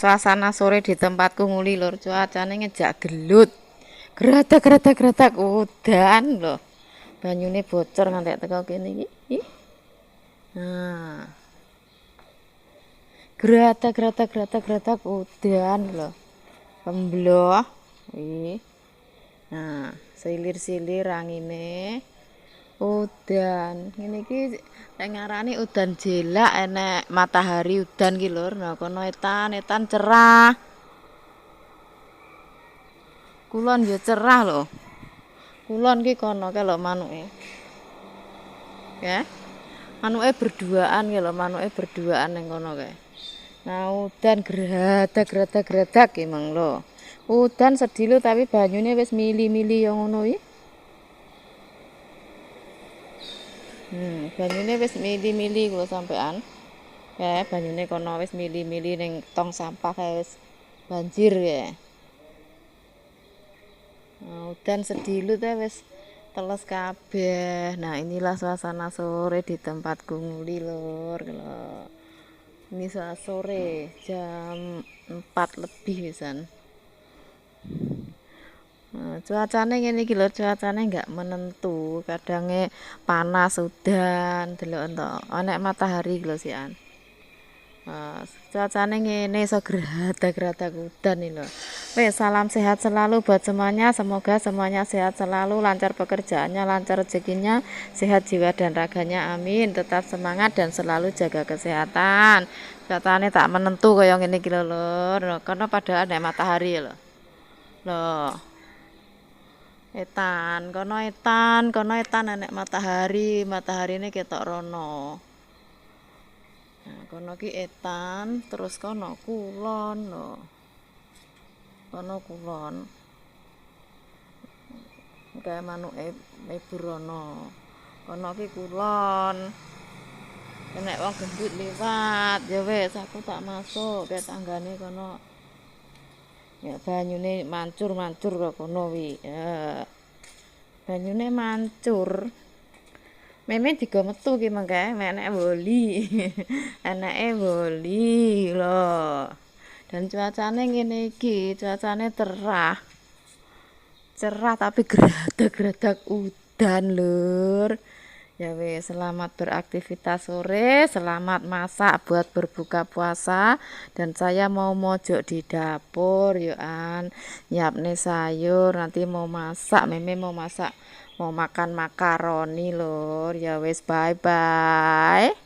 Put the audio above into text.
Suasana sore di tempatku nguli lur, cuacane ngejak gelut. Gratak udan lho. Banyune bocor ngantek teko kene iki. Ih. Nah. Gratak udan lho. Pembloh. Ih. Nah, silir-silir angine. Udan. Ngene iki nek ngarani udan jelak enek matahari udan ki lur. Nah, kono etan cerah. Kulon ya cerah lho. Kulon ki kono ke lho manuke. Ya. Manuke berduaan ki lho, manuke berduaan ning kono kae. Nah, udan gratak ki mang lho. Udan sedilu tapi banyune wis mili-mili ya ngono iki. Banyune wis mili-mili lho sampean. Ya, banyune kono wis mili-mili ning tong sampah kae wis banjir ya. Nah, udan sedilu teh wis teles kabeh. Nah, inilah suasana sore di tempatku nguli lur. Ini sore jam 4 lebih wisan. Nah, cuacane ngene iki lho, cuacane enggak menentu. Kadange panas udan, delok entuk. Ana matahari lho sian. Cuacane ngene iso gratak udan nih lho. Wes salam sehat selalu buat semuanya. Semoga semuanya sehat selalu, lancar pekerjaannya, lancar rezekinya, sehat jiwa dan raganya. Amin. Tetap semangat dan selalu jaga kesehatan. Cuacane tak menentu kaya ngene iki lho lur. Karena padahal nek matahari lho. Loh. Kono etan enek matahari, mataharine ketok rono. Nah, kono ki etan, terus kono kulon lho. Kono kulon. Kae manuke burono. Kono ki kulon. Nek wong gendut liwat, ya wis aku tak masuk ke tanggane kono. Ya banyune mancur kok kono wi. Ya. Banyune mancur. Meme digo metu ki mengke, enek woli. Eneke woli lho. Dan cuacane ngene iki, cuacane cerah. Cerah tapi gradak udan lur. Ya wes, selamat beraktivitas sore, selamat masak buat berbuka puasa. Dan saya mau mojok di dapur, yoan nyiapne sayur, nanti mau masak, meme mau masak, mau makan makaroni lur. Ya wes, bye bye.